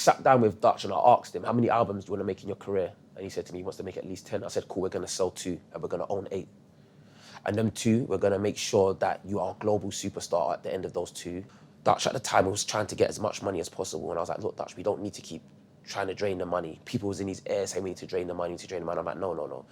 sat down with Dutch and I asked him, how many albums do you want to make in your career? And he said to me, he wants to make at least 10. I said, cool, we're going to sell 2 and we're going to own 8. And them 2, we're going to make sure that you are a global superstar at the end of those 2. Dutch at the time was trying to get as much money as possible. And I was like, look, Dutch, we don't need to keep trying to drain the money. People was in his ear saying we need to drain the money, I'm like, no.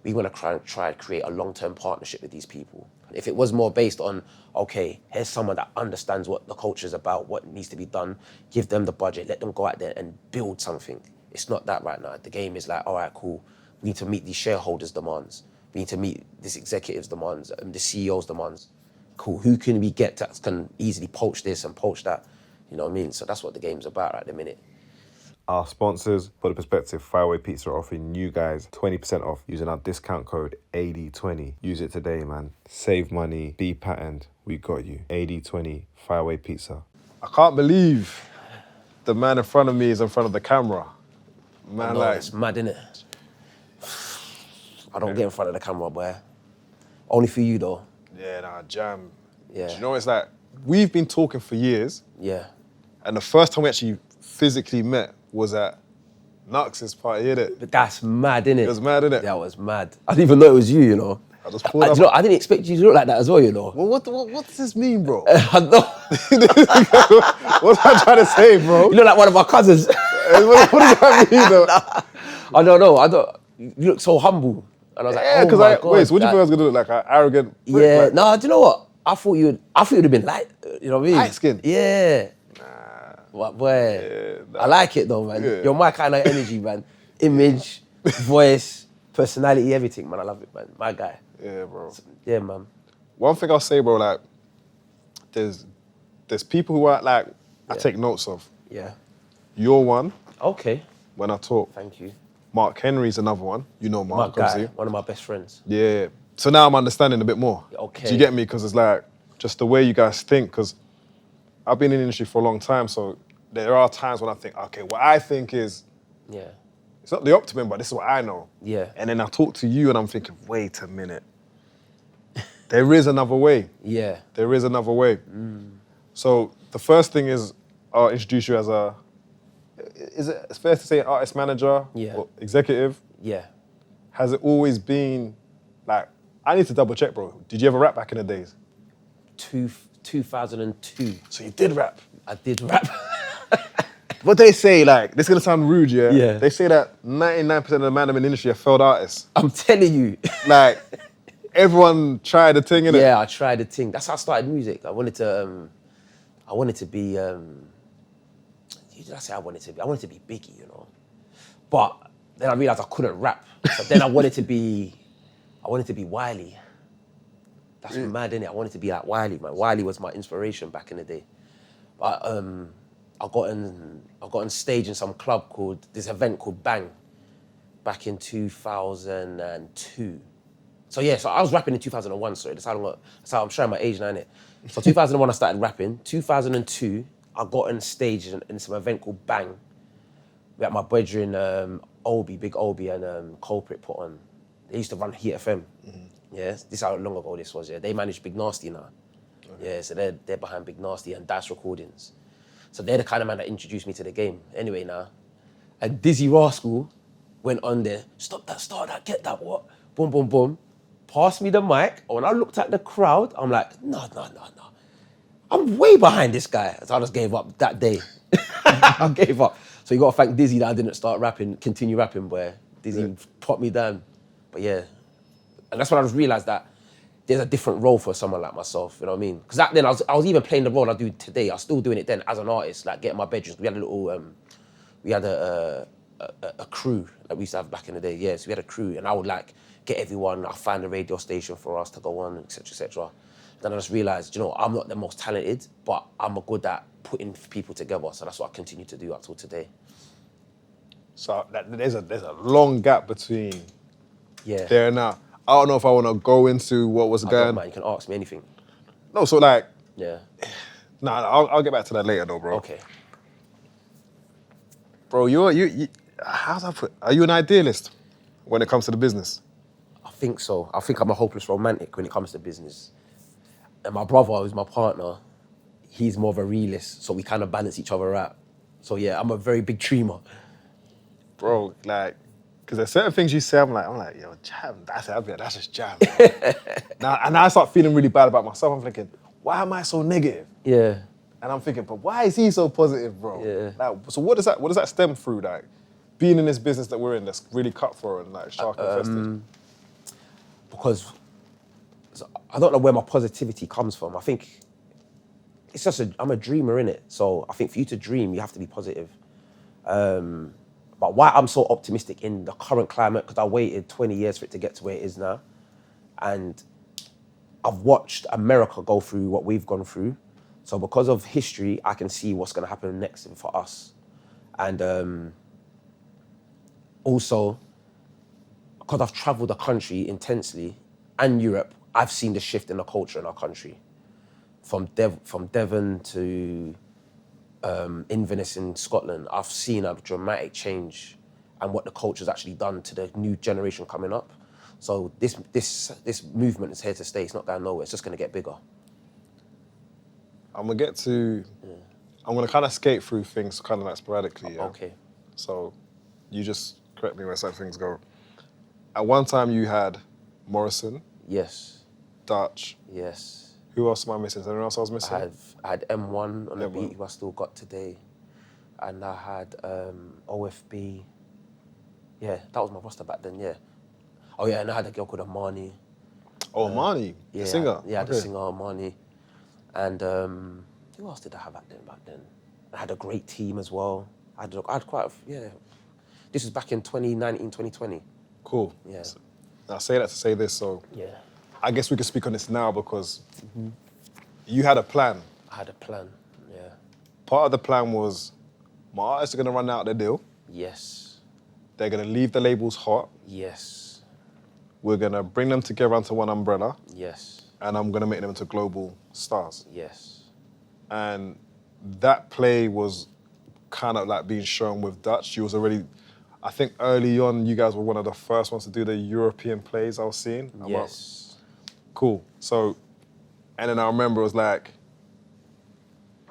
We want to try and create a long-term partnership with these people. If it was more based on, okay, here's someone that understands what the culture is about, what needs to be done, give them the budget, let them go out there and build something. It's not that right now. The game is like, all right, cool. We need to meet these shareholders' demands. We need to meet this executive's demands, the CEO's demands. Cool, who can we get that can easily poach this and poach that? You know what I mean? So that's what the game's about at the minute. Our sponsors, for the perspective, Fireway Pizza are offering you guys 20% off using our discount code AD20. Use it today, man. Save money, be patterned. We got you. AD20, Fireway Pizza. I can't believe the man in front of me is in front of the camera. Man, No, like, it's mad, innit? I don't get in front of the camera, boy. Only for you, though. yeah, nah, jam. Yeah. Do you know, it's like, we've been talking for years, Yeah. and the first time we actually physically met was at Nux's party, innit? But that's mad, innit? It was mad, innit? That was mad. I didn't even know it was you, you know? I just pulled I, up. you know, I didn't expect you to look like that as well, you know? Well, what does this mean, bro? I know. What am I trying to say, bro? You look like one of my cousins. What does that mean, though? I don't know. You look so humble. And I was like, Yeah, oh because my God. wait, so what do you think I was gonna look like? An arrogant prick? Yeah, Like, no, do you know what? I thought you'd have been light, you know what I mean? Light skin? Yeah. What, boy? I like it though, man. Yeah. You're my kind of energy, man. Image, voice, personality, everything, man. I love it, man. My guy. Yeah, bro. Yeah, man. One thing I'll say, bro, like, there's people who are like, I take notes of. Yeah. You're one, Okay. when I talk. Thank you. Mark Henry's another one. You know My Mark, guy, obviously. one of my best friends. Yeah. So now I'm understanding a bit more. Okay. Do you get me? Because it's like, just the way you guys think, because I've been in the industry for a long time, so there are times when I think, okay, what I think is, Yeah. it's not the optimum, but this is what I know. Yeah. And then I talk to you and I'm thinking, wait a minute. There is another way. Yeah. There is another way. So the first thing is, I'll introduce you as is it fair to say artist manager? Yeah. Or executive? Yeah. Has it always been, like, I need to double check, bro. Did you ever rap back in the days? 2002. So you did rap. I did rap. What they say, like, this is gonna sound rude, yeah? Yeah. They say that 99% of the man in the industry are failed artists. I'm telling you. Like, everyone tried the thing, innit? Yeah, I tried the thing. That's how I started music. I wanted to be, did I say I wanted to be? I wanted to be Biggie, you know. But then I realized I couldn't rap. So then I wanted to be Wiley. That's mad, innit? I wanted to be like Wiley, man. Wiley was my inspiration back in the day. But I got on stage in some club this event called Bang back in 2002. So yeah, so I was rapping in 2001, sorry. That's how I'm showing my age now, innit? So 2001 I started rapping. 2002, I got on stage in some event called Bang. We had my brethren, Obi, Big Obi and Culprit put on. They used to run Heat FM. Yeah, this is how long ago this was, yeah. They manage Big Nasty now. Okay. Yeah, so they're behind Big Nasty and Dice Recordings. So they're the kind of man that introduced me to the game. Anyway now, and Dizzy Rascal went on there, stop that, start that, get that, what? Boom, boom, boom. Passed me the mic. When I looked at the crowd, I'm like, no. I'm way behind this guy. So I just gave up that day. I gave up. So you gotta thank Dizzy that I didn't start rapping, continue rapping, boy. Dizzy put me down. But yeah. And that's when I just realized that there's a different role for someone like myself, you know what I mean? Because back then I was even playing the role I do today. I was still doing it then as an artist, like getting my bedrooms. We had a little, we had a crew that we used to have back in the day. Yeah, so we had a crew and I would like get everyone, I'll find a radio station for us to go on, etc., etc. Then I just realized, you know, I'm not the most talented, but I'm good at putting people together. So that's what I continue to do up till today. So there's a long gap between Yeah. there and now. I don't know if I want to go into what was I going. don't mind, you can ask me anything. No, so like, Yeah. nah, I'll get back to that later though, bro. Okay. Bro, you how's that put? Are you an idealist when it comes to the business? I think so. I think I'm a hopeless romantic when it comes to business. And my brother, who's my partner, he's more of a realist, so we kind of balance each other out. So yeah, I'm a very big dreamer. Bro, like, because there's certain things you say, I'm like, yo, jam, that's it, that's just jam. Now I start feeling really bad about myself. I'm thinking, why am I so negative? Yeah. And I'm thinking, but why is he so positive, bro? Yeah. Like, so what does that stem through? Like, being in this business that we're in, that's really cutthroat and like shark infested. Because I don't know where my positivity comes from. I think it's just I'm a dreamer, innit? So I think for you to dream, you have to be positive. But why I'm so optimistic in the current climate, because I waited 20 years for it to get to where it is now. And I've watched America go through what we've gone through. So because of history, I can see what's gonna happen next for us. And also, because I've traveled the country intensely and Europe, I've seen the shift in the culture in our country. From Devon to Inverness in Scotland, I've seen a dramatic change and what the culture's actually done to the new generation coming up. So this movement is here to stay. It's not going nowhere. It's just going to get bigger. I'm gonna kind of skate through things kind of like sporadically. Yeah? Okay. So you just correct me where some things go. At one time you had Morrison, Yes. Dutch. Yes. Who else am I missing? Is there anyone else I was missing? I had M1 on the M1. beat, who I still got today. And I had OFB. Yeah, that was my roster back then, yeah. Oh yeah, and I had a girl called Amani. Oh, Marnie, Yeah, the singer. Yeah, the Okay. singer Amani. And who else did I have back then? I had a great team as well. I had quite yeah. This was back in 2019, 2020. Cool. Yeah. So, I say that to say this, so Yeah. I guess we can speak on this now because you had a plan. I had a plan, yeah. Part of the plan was my artists are gonna run out their deal. Yes. They're gonna leave the labels hot. Yes. We're gonna bring them together under one umbrella, Yes. and I'm gonna make them into global stars. Yes. And that play was kind of like being shown with Dutch. You was already, I think early on, you guys were one of the first ones to do the European plays I was seeing. I'm like, Yes. cool. So, and then I remember it was like,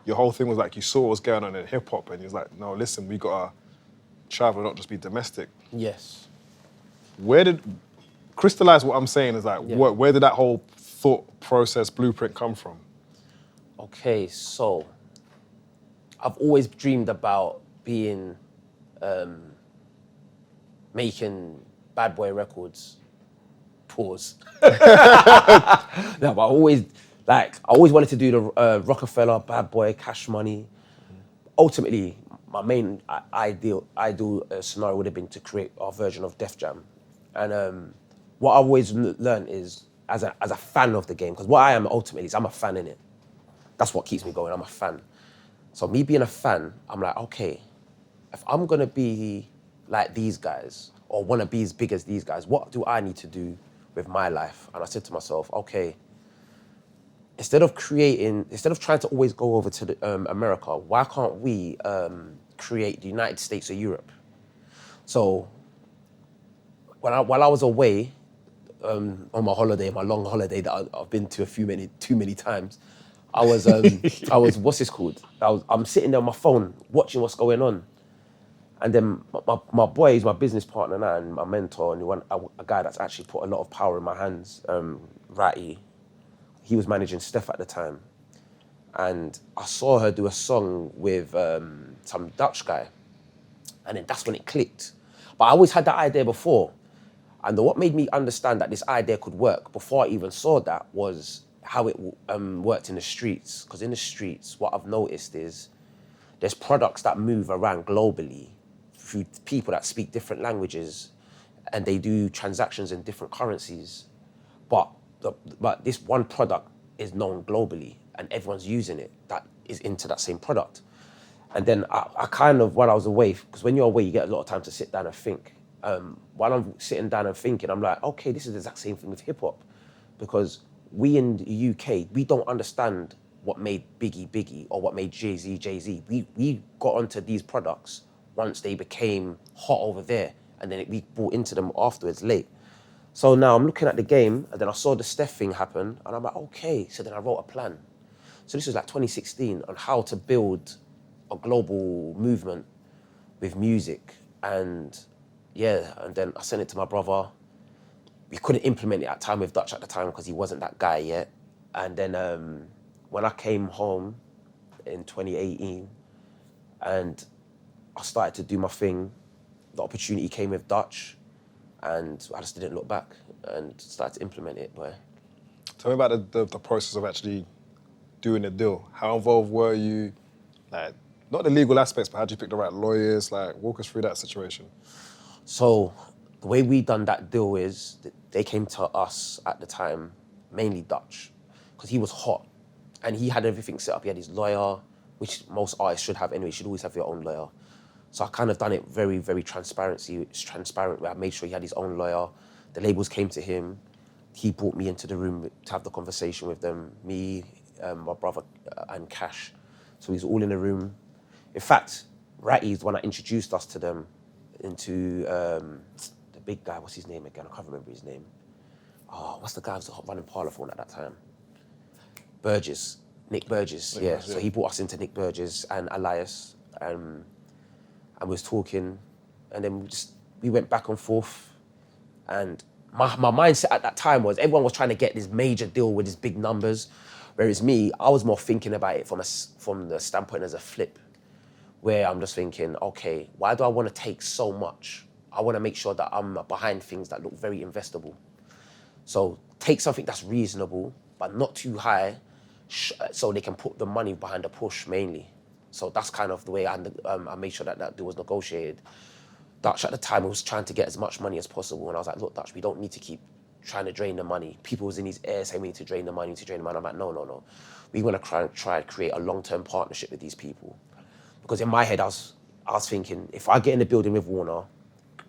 your whole thing was like, you saw what was going on in hip hop and you was like, no, listen, we gotta travel, not just be domestic. Yes. Crystallize what I'm saying is like, Yeah. where did that whole thought process blueprint come from? Okay, so I've always dreamed about being, making bad boy records. Pause. No, but I always wanted to do the Rockefeller, Bad Boy, Cash Money. Ultimately, my main ideal scenario would have been to create our version of Def Jam. And what I've always learned is, as a fan of the game, because what I am ultimately is I'm a fan in it. That's what keeps me going, I'm a fan. So me being a fan, I'm like, okay, if I'm gonna be like these guys, or wanna be as big as these guys, what do I need to do with my life? And I said to myself, okay, instead of trying to always go over to America, why can't we create the United States of Europe? So while I was away on my holiday, my long holiday that I've been to too many times, I was what's this called? I'm sitting there on my phone watching what's going on, and then my boy, he's my business partner now and my mentor, and a guy that's actually put a lot of power in my hands, Ratty. He was managing Steph at the time, and I saw her do a song with some Dutch guy, and then that's when it clicked. But I always had that idea before, and what made me understand that this idea could work before I even saw that was how it worked in the streets. Because in the streets, what I've noticed is there's products that move around globally through people that speak different languages, and they do transactions in different currencies, but this one product is known globally and everyone's using it that is into that same product. And then I kind of, while I was away, because when you're away, you get a lot of time to sit down and think. While I'm sitting down and thinking, I'm like, okay, this is the exact same thing with hip hop. Because we in the UK, we don't understand what made Biggie or what made Jay-Z Jay-Z. We got onto these products once they became hot over there, and then we bought into them afterwards late. So now I'm looking at the game, and then I saw the Steph thing happen, and I'm like, okay. So then I wrote a plan. So this was like 2016 on how to build a global movement with music, and and then I sent it to my brother. We couldn't implement it at time with Dutch at the time because he wasn't that guy yet. And then when I came home in 2018 and I started to do my thing, the opportunity came with Dutch, and I just didn't look back and started to implement it. Boy. Tell me about the process of actually doing the deal. How involved were you? Like, not the legal aspects, but how did you pick the right lawyers? Like, walk us through that situation. So the way we done that deal is that they came to us at the time, mainly Dutch, because he was hot and he had everything set up. He had his lawyer, which most artists should have anyway. You should always have your own lawyer. So I kind of done it very, very transparent. Where I made sure he had his own lawyer. The labels came to him. He brought me into the room to have the conversation with them, me, my brother, and Cash. So he's all in the room. In fact, Ratty's when I introduced us to them into the big guy, what's his name again? I can't remember his name. Oh, what's the guy who was running Parlophone at that time? Burgess, Nick Burgess, yeah. So he brought us into Nick Burgess and Elias, and we was talking, and then we went back and forth, and my mindset at that time was everyone was trying to get this major deal with these big numbers, whereas me, I was more thinking about it from the standpoint as a flip, where I'm just thinking, okay, why do I want to take so much? I want to make sure that I'm behind things that look very investable. So take something that's reasonable, but not too high, so they can put the money behind the push mainly. So that's kind of the way I made sure that deal was negotiated. Dutch at the time was trying to get as much money as possible, and I was like, look, Dutch, we don't need to keep trying to drain the money. People was in his ear saying we need to drain the money, I'm like, no. We want to try and create a long-term partnership with these people. Because in my head, I was thinking, if I get in the building with Warner,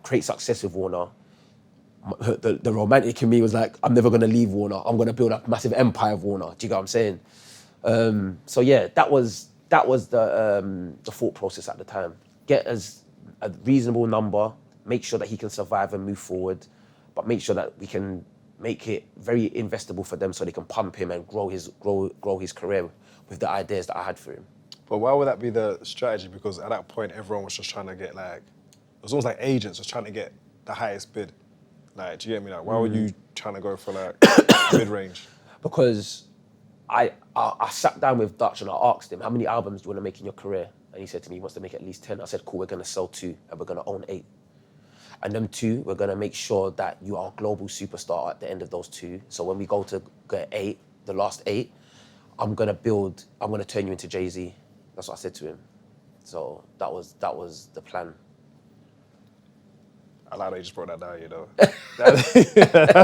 create success with Warner, the romantic in me was like, I'm never going to leave Warner. I'm going to build a massive empire of Warner. Do you get what I'm saying? So yeah, that was the thought process at the time. Get as a reasonable number, make sure that he can survive and move forward, but make sure that we can make it very investable for them so they can pump him and grow his career with the ideas that I had for him. But why would that be the strategy? Because at that point, everyone was just trying to get it was almost like agents just trying to get the highest bid. Like, do you get me? Like, why were you trying to go for mid-range? Because I sat down with Dutch and I asked him, how many albums do you want to make in your career? And he said to me, he wants to make at least 10. I said, cool, we're going to sell 2 and we're going to own 8. And them 2, we're going to make sure that you are a global superstar at the end of those 2. So when we go to get 8, the last 8, I'm going to turn you into Jay-Z. That's what I said to him. So that was the plan. I like that you just brought that down, you know. That's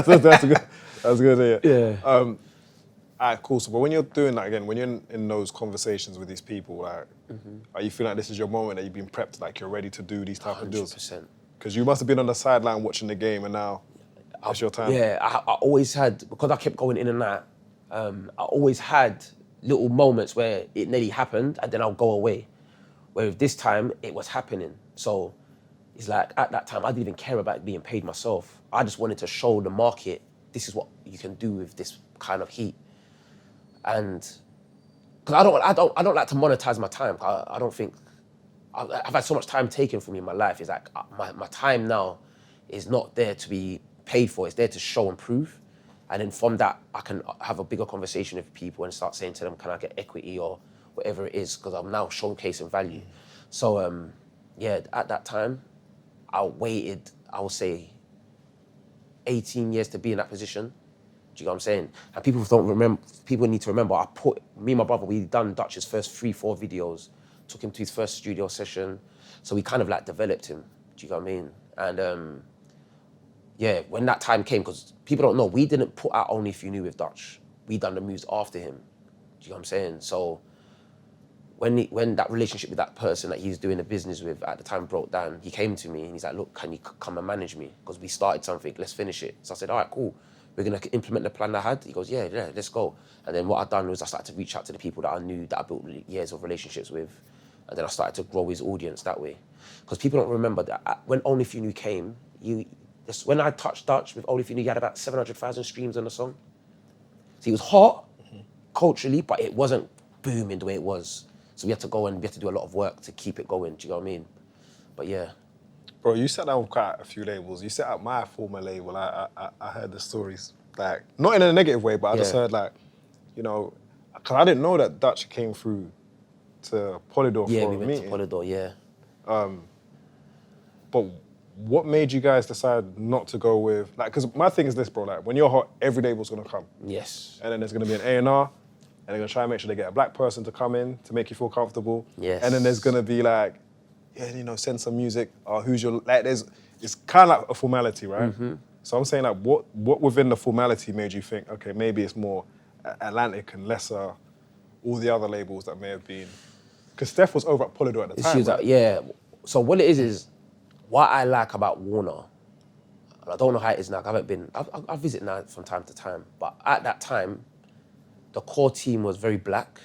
good. That's good. Yeah. All right, cool. So, but when you're doing that again, when you're in those conversations with these people, like, are you feeling like this is your moment that you've been prepped, like you're ready to do these type of deals? 100%. Because you must have been on the sideline watching the game, and now it's your time. Yeah, I always had, because I kept going in and out, I always had little moments where it nearly happened and then I'll go away. Where this time, it was happening. So it's like, at that time, I didn't even care about being paid myself. I just wanted to show the market, this is what you can do with this kind of heat. And, because I don't like to monetize my time. I don't think, I've had so much time taken from me in my life. It's like, my time now is not there to be paid for, it's there to show and prove. And then from that, I can have a bigger conversation with people and start saying to them, can I get equity or whatever it is, because I'm now showcasing value. So at that time, I waited, I would say, 18 years to be in that position. Do you know what I'm saying? And people need to remember, me and my brother, we done Dutch's first 3-4 videos, took him to his first studio session. So we kind of like developed him. Do you know what I mean? And when that time came, because people don't know, we didn't put out Only If You Knew with Dutch. We done the moves after him. Do you know what I'm saying? So when that relationship with that person that he was doing the business with at the time broke down, he came to me and he's like, look, can you come and manage me? Because we started something, let's finish it. So I said, all right, cool. We're going to implement the plan I had. He goes, yeah, let's go. And then what I done was I started to reach out to the people that I knew, that I built years of relationships with. And then I started to grow his audience that way. Because people don't remember that when Only If You Knew came, when I touched Dutch with Only If You Knew, he had about 700,000 streams on the song. So he was hot culturally, but it wasn't booming the way it was. So we had to go and we had to do a lot of work to keep it going. Do you know what I mean? But yeah. Bro, you sat down with quite a few labels. You set up my former label. I heard the stories, like, not in a negative way, but I just heard, like, you know, because I didn't know that Dutch came through to Polydor Yeah, for we a went meeting. to Polydor, yeah. But what made you guys decide not to go with, like, because my thing is this, bro, like, when you're hot, every label's gonna come. Yes. And then there's gonna be an A&R, and they're gonna try and make sure they get a black person to come in to make you feel comfortable. Yes. And then there's gonna be like, yeah, you know, send some music, or who's your, like, it's kind of like a formality, right? Mm-hmm. So I'm saying, like, what within the formality made you think, okay, maybe it's more Atlantic and lesser all the other labels that may have been, because Steph was over at Polydor at the time, She was right? like, yeah. So what it is what I like about Warner, and I don't know how it is now, I visit now from time to time, but at that time, the core team was very black.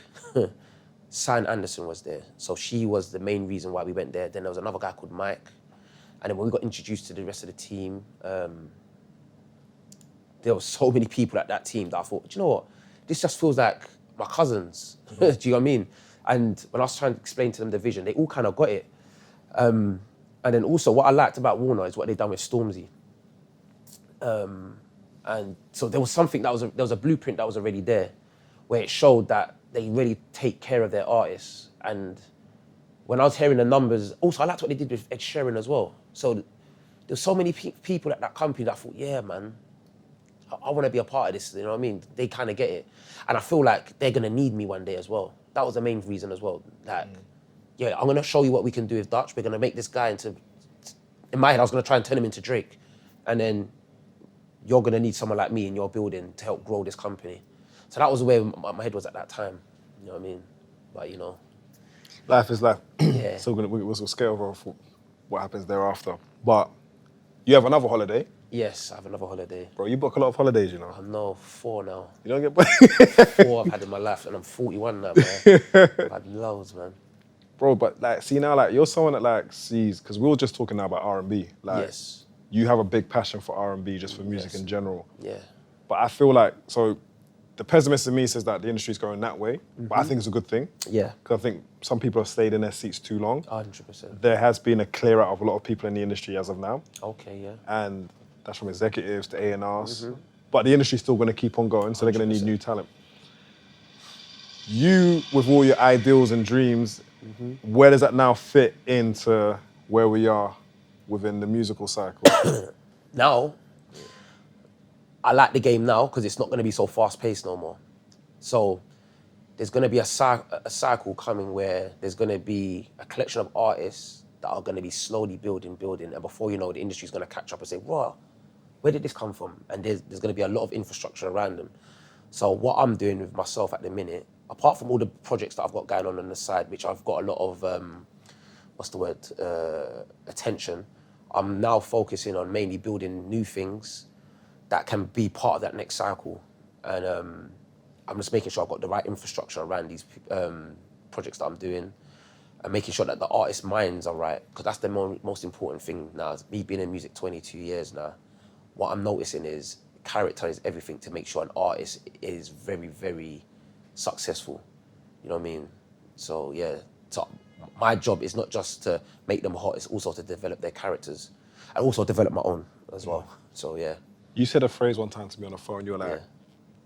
Sian Anderson was there. So she was the main reason why we went there. Then there was another guy called Mike. And then when we got introduced to the rest of the team, there were so many people at that team that I thought, do you know what? This just feels like my cousins. Do you know what I mean? And when I was trying to explain to them the vision, they all kind of got it. And then also what I liked about Warner is what they've done with Stormzy. And so there was something there was a blueprint that was already there, where it showed that they really take care of their artists. And when I was hearing the numbers, also I liked what they did with Ed Sheeran as well. So there's so many people at that company that I thought, yeah, man, I want to be a part of this, you know what I mean? They kind of get it. And I feel like they're going to need me one day as well. That was the main reason as well. Like, yeah, I'm going to show you what we can do with Dutch. We're going to make this guy into, in my head, I was going to try and turn him into Drake. And then you're going to need someone like me in your building to help grow this company. So that was where my head was at that time. You know what I mean? But, you know. Life is life. Yeah. So we'll scale over what happens thereafter. But you have another holiday. Yes, I have another holiday. Bro, you book a lot of holidays, you know. I know, 4 now. You don't get 4 I've had in my life, and I'm 41 now, man. I've had loads, man. Bro, but like, see now, like, you're someone that like sees, because we were just talking now about R&B. Like, Yes. you have a big passion for R&B, just for music in general. Yeah. But I feel like, so the pessimist in me says that the industry's going that way, but I think it's a good thing. Yeah. Because I think some people have stayed in their seats too long. 100%. There has been a clear out of a lot of people in the industry as of now. Okay, yeah. And that's from executives to A&Rs. But the industry's still going to keep on going, so they're going to need new talent. You, with all your ideals and dreams, where does that now fit into where we are within the musical cycle? Now, I like the game now because it's not going to be so fast-paced no more. So there's going to be a cycle coming where there's going to be a collection of artists that are going to be slowly building, and before you know, the industry's going to catch up and say, "Wow, where did this come from?" And there's going to be a lot of infrastructure around them. So what I'm doing with myself at the minute, apart from all the projects that I've got going on the side, which I've got a lot of, attention, I'm now focusing on mainly building new things that can be part of that next cycle. And I'm just making sure I've got the right infrastructure around these projects that I'm doing, and making sure that the artists' minds are right, because that's the most important thing now. Me being in music 22 years now, what I'm noticing is character is everything to make sure an artist is very, very successful. You know what I mean? So yeah, so my job is not just to make them hot, it's also to develop their characters and also develop my own as well. So yeah. You said a phrase one time to me on the phone, you were like, Yeah.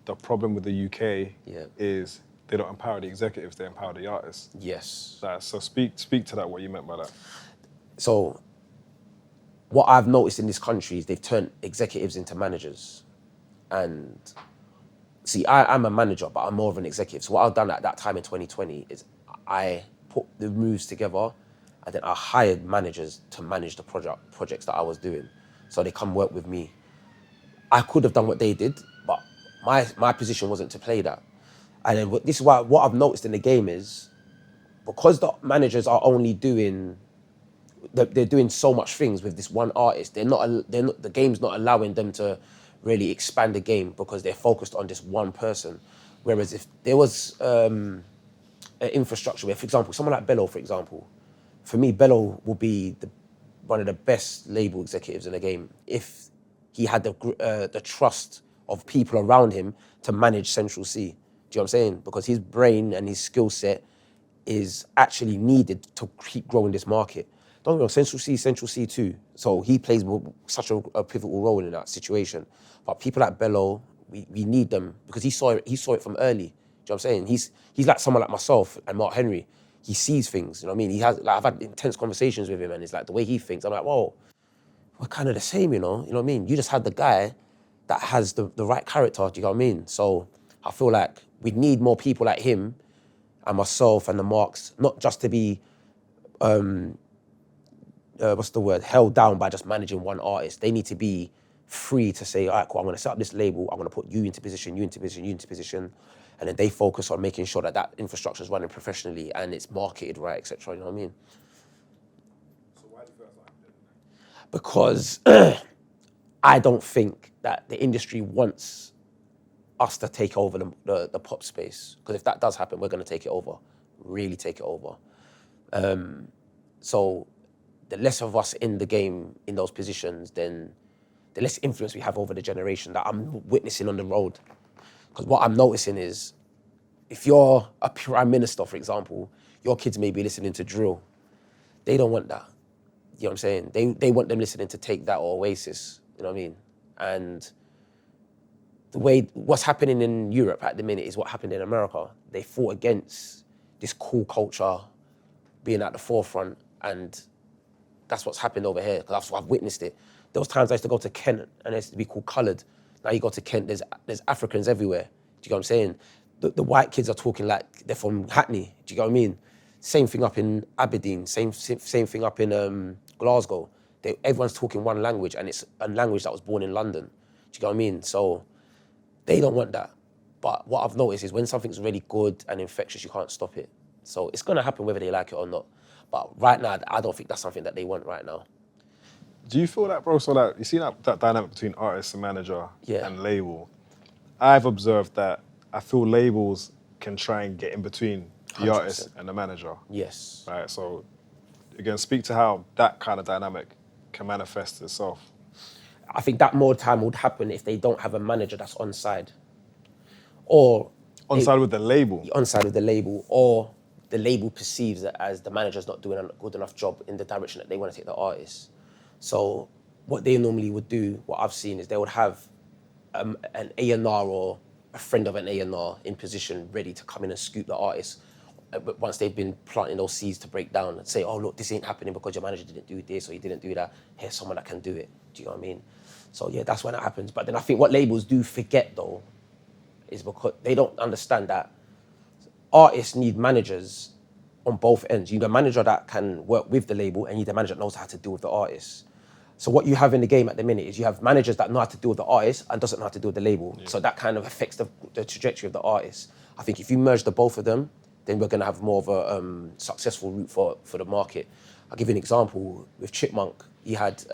the problem with the UK Yeah. is they don't empower the executives, they empower the artists. Yes. Like, so speak to that, what you meant by that. So what I've noticed in this country is they've turned executives into managers. And see, I'm a manager, but I'm more of an executive. So what I've done at that time in 2020 is I put the moves together, and then I hired managers to manage the projects that I was doing. So they come work with me. I could have done what they did, but my position wasn't to play that. And then this is why what I've noticed in the game is, because the managers are only doing, they're doing so much things with this one artist, the game's not allowing them to really expand the game because they're focused on this one person. Whereas if there was an infrastructure where, for example, someone like Bello, for example, for me, Bello will be one of the best label executives in the game if he had the trust of people around him to manage Central C. Do you know what I'm saying? Because his brain and his skill set is actually needed to keep growing this market. Don't get me wrong, Central C too. So he plays such a pivotal role in that situation. But people like Bello, we need them because he saw it from early. Do you know what I'm saying? He's like someone like myself and Mark Henry. He sees things, you know what I mean? He has, like, I've had intense conversations with him, and it's like the way he thinks. I'm like, whoa, we're kind of the same, you know what I mean? You just had the guy that has the right character, do you know what I mean? So I feel like we need more people like him and myself and the Marks, not just to be, held down by just managing one artist. They need to be free to say, all right, cool, I'm gonna set up this label, I'm gonna put you into position, you into position, you into position, and then they focus on making sure that infrastructure is running professionally and it's marketed right, etc. You know what I mean? So why do you feel that's not happening? Because I don't think that the industry wants us to take over the pop space. Because if that does happen, we're going to take it over, really take it over. So the less of us in the game in those positions, then the less influence we have over the generation that I'm witnessing on the road. Because what I'm noticing is, if you're a prime minister, for example, your kids may be listening to drill. They don't want that. You know what I'm saying? They want them listening to Take That or Oasis. You know what I mean? And what's happening in Europe at the minute is what happened in America. They fought against this cool culture being at the forefront, and that's what's happened over here, because I've witnessed it. There was times I used to go to Kent and it used to be called coloured. Now you go to Kent, there's Africans everywhere. Do you know what I'm saying? The white kids are talking like they're from Hackney. Do you know what I mean? Same thing up in Aberdeen, same thing up in Glasgow. Everyone's talking one language, and it's a language that was born in London. Do you know what I mean? So they don't want that. But what I've noticed is when something's really good and infectious, you can't stop it. So it's gonna happen whether they like it or not. But right now, I don't think that's something that they want right now. Do you feel that, bro? So like, you see that dynamic between artist and manager Yeah. and label? I've observed that I feel labels can try and get in between the 100%. artist and the manager. Yes. Right, so again, speak to how that kind of dynamic can manifest itself. I think that more time would happen if they don't have a manager that's on side. Or On side with the label. on side of the label, or the label perceives it as the manager's not doing a good enough job in the direction that they want to take the artist. So what they normally would do, what I've seen, is they would have an A&R or a friend of an A&R in position ready to come in and scoop the artist. But once they've been planting those seeds to break down and say, oh, look, this ain't happening because your manager didn't do this or you didn't do that. Here's someone that can do it. Do you know what I mean? So yeah, that's when it happens. But then I think what labels do forget though, is because they don't understand that artists need managers on both ends. You need a manager that can work with the label, and you need a manager that knows how to deal with the artist. So what you have in the game at the minute is you have managers that know how to deal with the artist and doesn't know how to deal with the label. Yeah. So that kind of affects the trajectory of the artist. I think if you merge the both of them, then we're going to have more of a successful route for the market. I'll give you an example. With Chipmunk, he had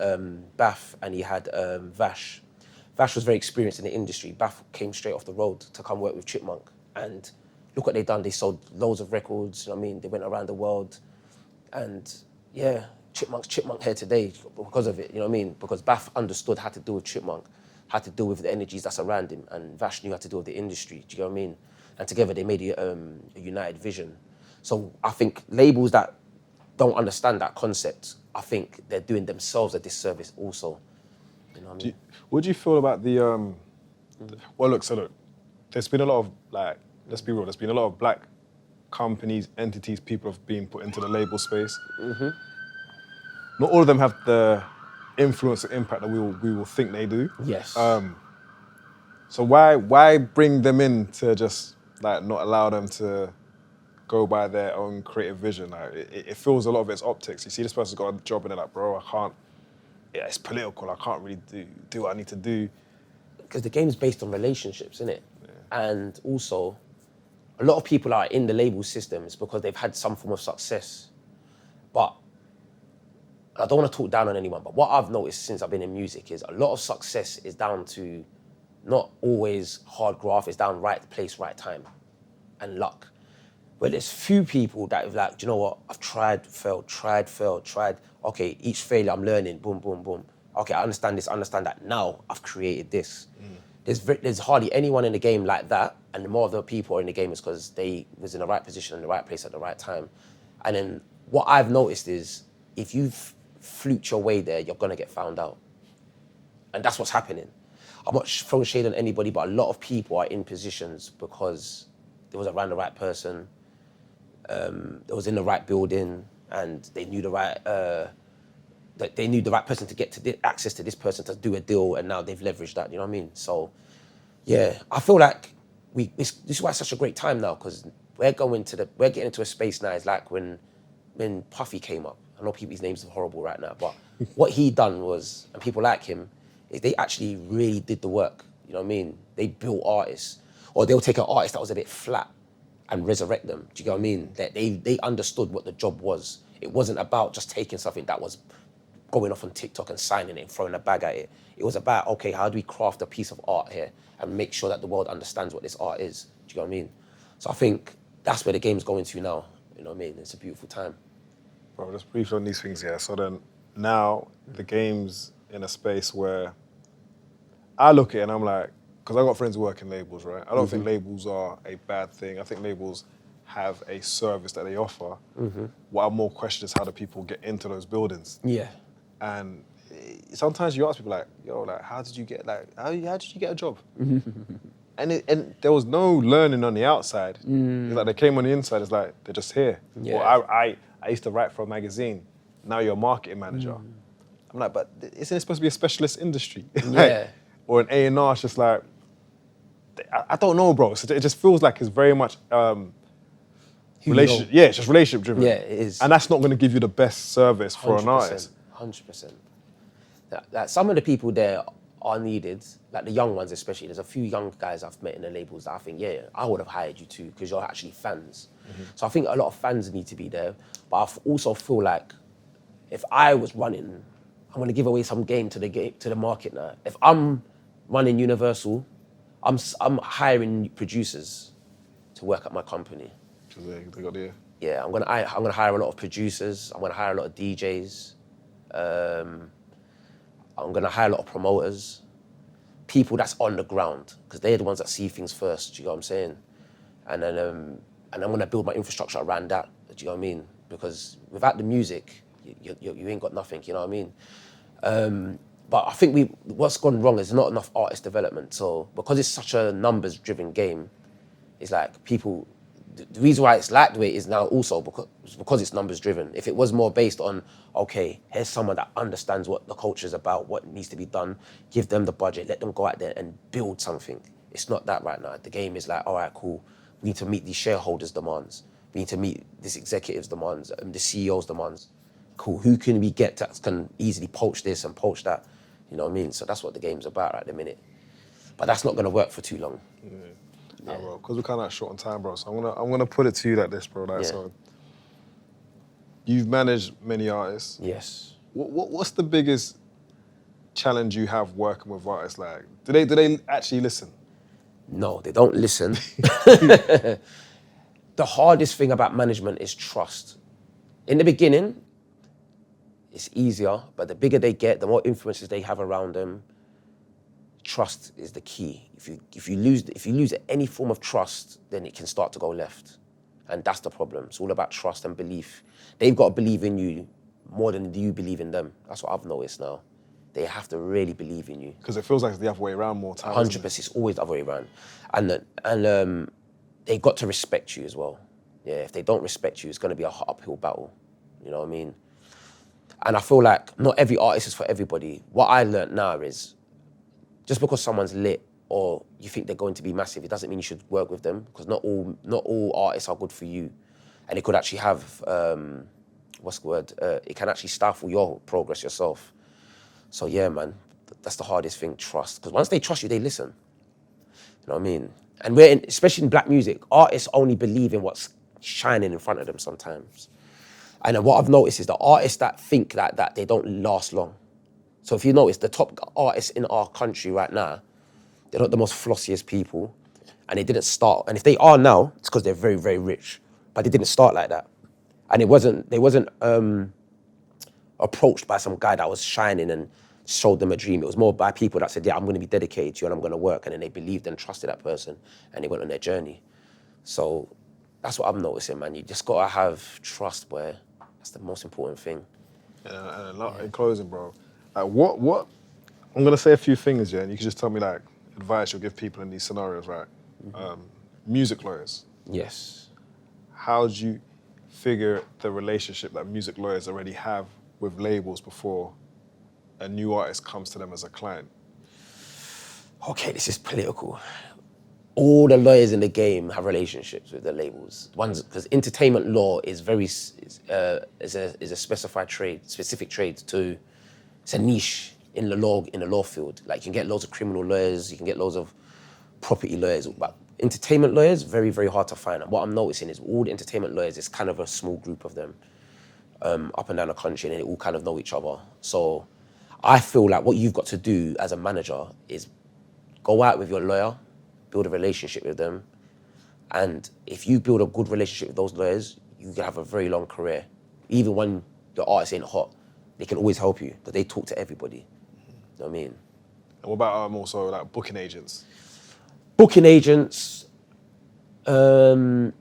Bath and he had Vash. Vash was very experienced in the industry. Bath came straight off the road to come work with Chipmunk. And look what they've done. They sold loads of records. You know what I mean? They went around the world. And yeah, Chipmunk here today because of it. You know what I mean? Because Bath understood how to deal with Chipmunk, how to deal with the energies that's around him. And Vash knew how to deal with the industry. Do you know what I mean? And together they made a united vision. So I think labels that don't understand that concept, I think they're doing themselves a disservice also. You know what I mean? What do you feel about the, well, look, there's been a lot of, like, let's be real, there's been a lot of black companies, entities, people have been put into the label space. Mm-hmm. Not all of them have the influence or impact that we will think they do. Yes. So why bring them in to just like not allow them to go by their own creative vision? Like, it feels a lot of it's optics. You see this person's got a job and they're like, bro, I can't, yeah, it's political, I can't really do what I need to do. Because the game's based on relationships, isn't it? Yeah. And also, a lot of people are in the label systems because they've had some form of success. But I don't want to talk down on anyone, but what I've noticed since I've been in music is a lot of success is down to not always hard graft, it's down right place, right time, and luck. But there's few people that have like, do you know what, I've tried, failed. Okay, each failure I'm learning, boom, boom, boom. Okay, I understand this, I understand that. Now I've created this. there's hardly anyone in the game like that, and the more of the people are in the game is because they was in the right position in the right place at the right time. And then what I've noticed is if you've fluked your way there, you're gonna get found out. And that's what's happening. I'm not throwing shade on anybody, but a lot of people are in positions because they was around the right person, they was in the right building, and they knew the right person to get to access to this person to do a deal, and now they've leveraged that. You know what I mean? So, yeah, I feel like this is why it's such a great time now, because we're getting into a space now. It's like when Puffy came up. I know his name's horrible right now, but what he done was, and people like him, is they actually really did the work. You know what I mean? They built artists, or they'll take an artist that was a bit flat and resurrect them. Do you get what I mean? That they understood what the job was. It wasn't about just taking something that was going off on TikTok and signing it and throwing a bag at it. It was about, okay, how do we craft a piece of art here and make sure that the world understands what this art is? Do you get what I mean? So I think that's where the game's going to now. You know what I mean? It's a beautiful time. Bro, just briefly on these things, yeah. So then now the game's in a space where I look at it and I'm like, because I got friends who work in labels, right? I don't think labels are a bad thing. I think labels have a service that they offer. What I more question is how do people get into those buildings? Yeah. And sometimes you ask people like, yo, like, how did you get a job? And there was no learning on the outside. It's like they came on the inside, it's like, they're just here. Yeah. Or I used to write for a magazine. Now you're a marketing manager. I'm like, but isn't it supposed to be a specialist industry? Yeah. Or an A&R, it's just like, I don't know, bro. So it just feels like it's very much relationship. Yeah, it's just relationship driven. Yeah, it is. And that's not going to give you the best service for an 100%, artist. 100%. That some of the people there are needed, like the young ones especially. There's a few young guys I've met in the labels that I think, yeah, I would have hired you too, because you're actually fans. So I think a lot of fans need to be there. But I also feel like if I was running, I'm going to give away some game to the market now. If I'm running Universal, I'm hiring producers to work at my company. They got the... Yeah, I'm gonna hire a lot of producers. I'm gonna hire a lot of DJs. I'm gonna hire a lot of promoters, people that's on the ground, because they're the ones that see things first. Do you know what I'm saying? And then I'm gonna build my infrastructure around that. Do you know what I mean? Because without the music, you ain't got nothing. You know what I mean? But I think what's gone wrong is not enough artist development. So because it's such a numbers-driven game, it's like people. The reason why it's like the way it is now also because it's numbers driven. If it was more based on, okay, here's someone that understands what the culture is about, what needs to be done, give them the budget, let them go out there and build something. It's not that right now. The game is like, all right, cool. We need to meet these shareholders' demands. We need to meet this executive's demands, the CEO's demands. Cool, who can we get that can easily poach this and poach that? You know what I mean? So that's what the game's about at the minute. But that's not gonna work for too long. Nah, bro, because we're kind of short on time, bro. So I'm gonna put it to you like this, bro. Like, so you've managed many artists. Yes. What's the biggest challenge you have working with artists? Like, do they actually listen? No, they don't listen. The hardest thing about management is trust. In the beginning, it's easier, but the bigger they get, the more influences they have around them. Trust is the key. If you lose any form of trust, then it can start to go left, and that's the problem. It's all about trust and belief. They've got to believe in you more than you believe in them. That's what I've noticed now. They have to really believe in you. Because it feels like it's the other way around more times. 100%, it's always the other way around, and they got to respect you as well. Yeah, if they don't respect you, it's going to be a hot uphill battle. You know what I mean? And I feel like not every artist is for everybody. What I learned now is, just because someone's lit or you think they're going to be massive, it doesn't mean you should work with them, because not all artists are good for you. And it could actually have, it can actually stifle your progress yourself. So yeah, man, that's the hardest thing, trust. Because once they trust you, they listen. You know what I mean? And especially in black music, artists only believe in what's shining in front of them sometimes. And what I've noticed is the artists that think that they don't last long. So if you notice, the top artists in our country right now, they're not the most flossiest people, and they didn't start. And if they are now, it's because they're very, very rich, but they didn't start like that. And they wasn't approached by some guy that was shining and showed them a dream. It was more by people that said, yeah, I'm going to be dedicated to you and I'm going to work. And then they believed and trusted that person and they went on their journey. So that's what I'm noticing, man. You just got to have trust, boy. That's the most important thing. And a lot, in closing, bro, like what, I'm going to say a few things, yeah, and you can just tell me like advice you'll give people in these scenarios, right? Music lawyers. Yes. How do you figure the relationship that music lawyers already have with labels before a new artist comes to them as a client? Okay, this is political. All the lawyers in the game have relationships with the labels. One's because entertainment law is very is a specified trade, specific trade to. It's a niche in the law field. Like you can get loads of criminal lawyers, you can get loads of property lawyers, but entertainment lawyers very, very hard to find. And what I'm noticing is all the entertainment lawyers is kind of a small group of them up and down the country, and they all kind of know each other. So I feel like what you've got to do as a manager is go out with your lawyer, build a relationship with them. And if you build a good relationship with those lawyers, you can have a very long career. Even when the artist ain't hot, they can always help you because they talk to everybody. You know what I mean? And what about also like booking agents? Booking agents, so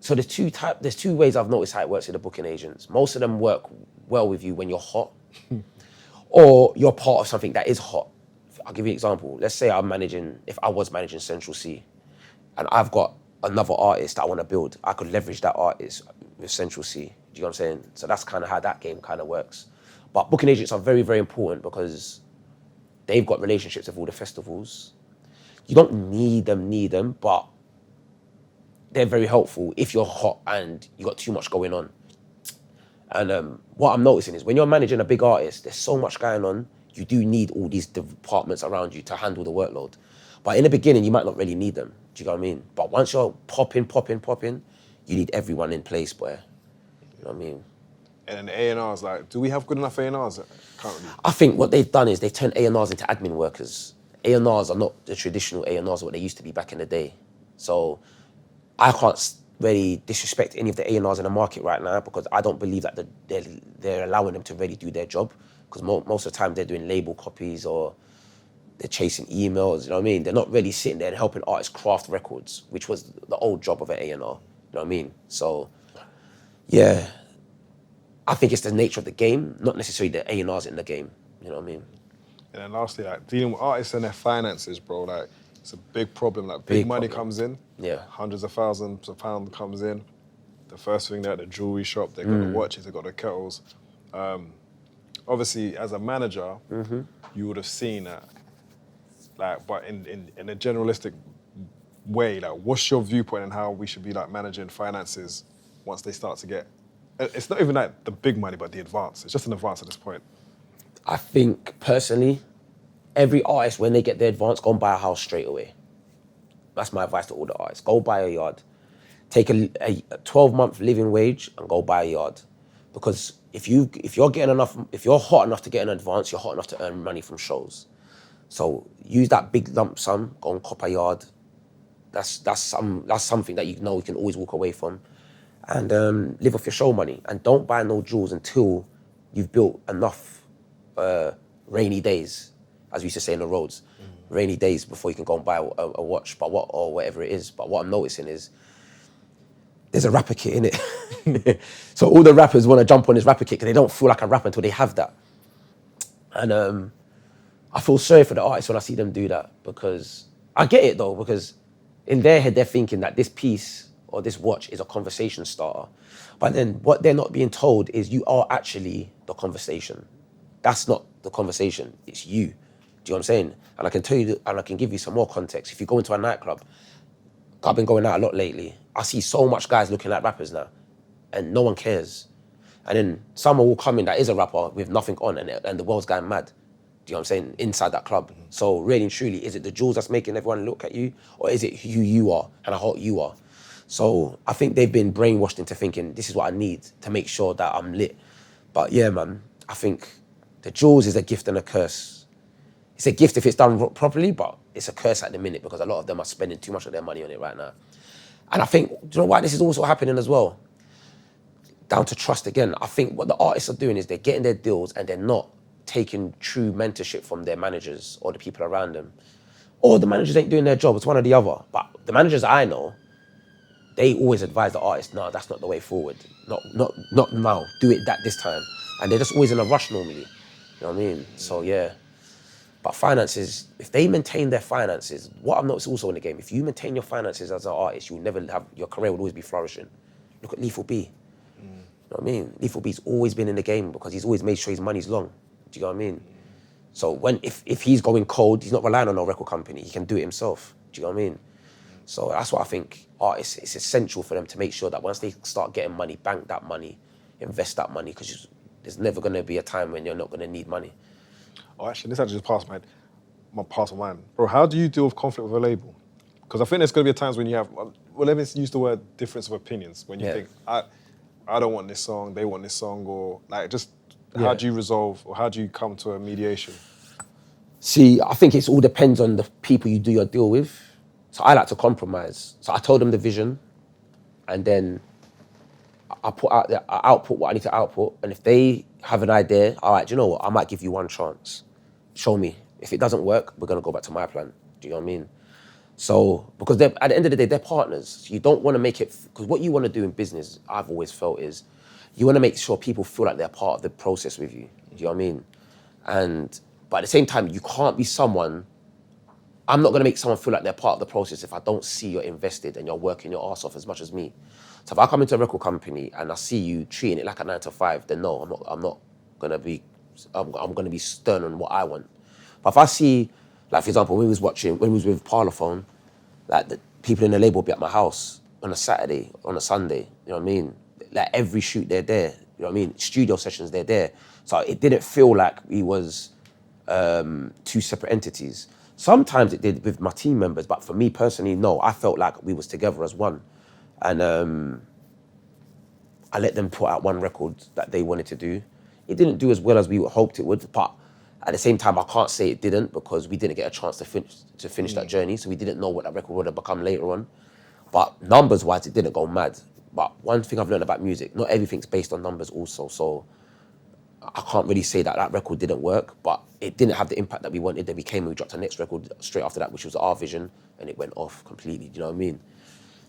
there's two ways I've noticed how it works with the booking agents. Most of them work well with you when you're hot or you're part of something that is hot. I'll give you an example. Let's say if I was managing Central C and I've got another artist that I want to build, I could leverage that artist with Central C. Do you know what I'm saying? So that's kind of how that game kind of works. But booking agents are very, very important because they've got relationships with all the festivals. You don't need them, but they're very helpful if you're hot and you got too much going on. And what I'm noticing is when you're managing a big artist, there's so much going on, you do need all these departments around you to handle the workload. But in the beginning, you might not really need them. Do you know what I mean? But once you're popping, you need everyone in place, boy. You know what I mean? And then A&Rs, like, do we have good enough A&Rs currently? I think what they've done is they've turned A&Rs into admin workers. A&Rs are not the traditional A&Rs what they used to be back in the day. So I can't really disrespect any of the A&Rs in the market right now because I don't believe that they're allowing them to really do their job because most of the time they're doing label copies or they're chasing emails, you know what I mean? They're not really sitting there and helping artists craft records, which was the old job of an A&R, you know what I mean? So, yeah, I think it's the nature of the game, not necessarily the A&Rs in the game, you know what I mean? And then lastly, like, dealing with artists and their finances, bro, like, it's a big problem. Like, big money comes in, yeah, hundreds of thousands of pounds comes in. The first thing they're at the jewelry shop, they got the watches, they got the kettles. Obviously, as a manager, you would have seen that. Like, but in a generalistic way, like, what's your viewpoint on how we should be like managing finances once they start to get? It's not even like the big money, but the advance. It's just an advance at this point. I think personally, every artist when they get their advance, go and buy a house straight away. That's my advice to all the artists. Go buy a yard. Take a 12-month living wage and go buy a yard. Because if you're hot enough to get an advance, you're hot enough to earn money from shows. So use that big lump sum, go and cop a yard. That's something that you know you can always walk away from. And live off your show money. And don't buy no jewels until you've built enough rainy days, as we used to say in the roads. Rainy days before you can go and buy a watch, or whatever it is. But what I'm noticing is there's a rapper kit in it. So all the rappers want to jump on this rapper kit because they don't feel like a rapper until they have that. And I feel sorry for the artists when I see them do that because I get it though, because in their head they're thinking that this piece or this watch is a conversation starter. But then what they're not being told is you are actually the conversation. That's not the conversation, it's you. Do you know what I'm saying? And I can tell you, and I can give you some more context. If you go into a nightclub, I've been going out a lot lately, I see so much guys looking like rappers now, and no one cares. And then someone will come in that is a rapper with nothing on, and the world's going mad. Do you know what I'm saying? Inside that club. So really and truly, is it the jewels that's making everyone look at you, or is it who you are and how hot you are? So I think they've been brainwashed into thinking this is what I need to make sure that I'm lit. But yeah, man, I think the jewels is a gift and a curse. It's a gift if it's done properly, but it's a curse at the minute because a lot of them are spending too much of their money on it right now. And I think, do you know why this is also happening as well? Down to trust again. I think what the artists are doing is they're getting their deals and they're not taking true mentorship from their managers or the people around them. Or the managers ain't doing their job, it's one or the other. But the managers I know, they always advise the artist, no, that's not the way forward. Not now, do it this time. And they're just always in a rush normally. You know what I mean? So yeah. But finances, if they maintain their finances, what I've noticed also in the game, if you maintain your finances as an artist, you'll never have, your career will always be flourishing. Look at Lethal B. You know what I mean? Lethal B's always been in the game because he's always made sure his money's long. Do you know what I mean? So if he's going cold, he's not relying on a record company. He can do it himself. Do you know what I mean? So that's what I think artists, it's essential for them to make sure that once they start getting money, bank that money, invest that money, because there's never going to be a time when you're not going to need money. Oh, actually, this actually just passed my mind. Bro, how do you deal with conflict with a label? Because I think there's going to be times when you have, well, let me use the word difference of opinions, when you think, I don't want this song, they want this song, or like just how do you resolve, or how do you come to a mediation? See, I think it all depends on the people you do your deal with. So I like to compromise. So I told them the vision, and then I output what I need to output. And if they have an idea, all right, do you know what? I might give you one chance. Show me. If it doesn't work, we're gonna go back to my plan. Do you know what I mean? So, because at the end of the day, they're partners. So you don't wanna make it, because what you wanna do in business, I've always felt, is you wanna make sure people feel like they're part of the process with you. Do you know what I mean? But at the same time, you can't be someone, I'm not gonna make someone feel like they're part of the process if I don't see you're invested and you're working your ass off as much as me. So if I come into a record company and I see you treating it like a 9 to 5, then no, I'm gonna be stern on what I want. But if I see, like for example, when we was with Parlophone, like the people in the label would be at my house on a Saturday, on a Sunday, you know what I mean? Like every shoot, they're there, you know what I mean? Studio sessions, they're there. So it didn't feel like we was two separate entities. Sometimes it did with my team members, but for me personally, no, I felt like we was together as one. And I let them put out one record that they wanted to do. It didn't do as well as we hoped it would, but at the same time, I can't say it didn't because we didn't get a chance to finish that journey, so we didn't know what that record would have become later on. But numbers-wise, it didn't go mad. But one thing I've learned about music, not everything's based on numbers also, so I can't really say that that record didn't work, but it didn't have the impact that we wanted. Then we came and we dropped our next record straight after that, which was Our Vision, and it went off completely, do you know what I mean?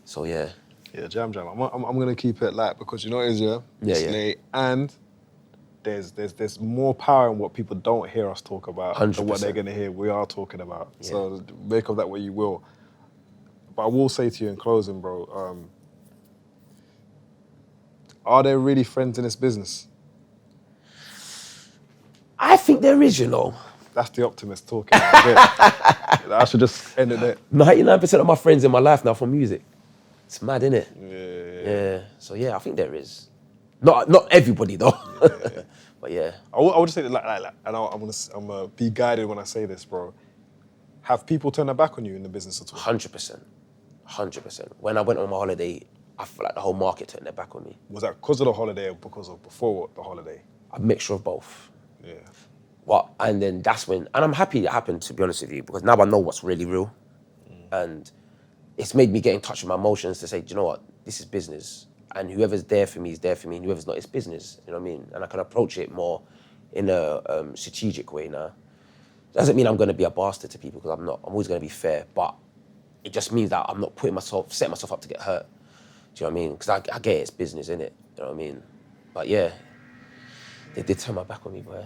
So yeah. Yeah, jam. I'm going to keep it light because you know what it is, It's late, and there's more power in what people don't hear us talk about 100%. than what they're going to hear we are talking about. Yeah. So make of that what you will. But I will say to you in closing, bro, are there really friends in this business? I think there is, you know. That's the optimist talking. I should just end it there. 99% of my friends in my life now from music. It's mad, innit? Yeah. So yeah, I think there is. Not everybody though. Yeah. But yeah. I would just say that, like, and I'm gonna be guided when I say this, bro. Have people turned their back on you in the business at all? 100%. 100%. When I went on my holiday, I felt like the whole market turned their back on me. Was that because of the holiday or because of before the holiday? A mixture of both. Yeah. And then that's when, and I'm happy it happened, to be honest with you, because now I know what's really real. And it's made me get in touch with my emotions to say, do you know what, this is business. And whoever's there for me is there for me, and whoever's not, it's business, you know what I mean? And I can approach it more in a strategic way now. Doesn't mean I'm gonna be a bastard to people, because I'm not, I'm always gonna be fair, but it just means that I'm not setting myself up to get hurt. Do you know what I mean? Because I get it, it's business, innit? You know what I mean? But yeah, they did turn my back on me, boy.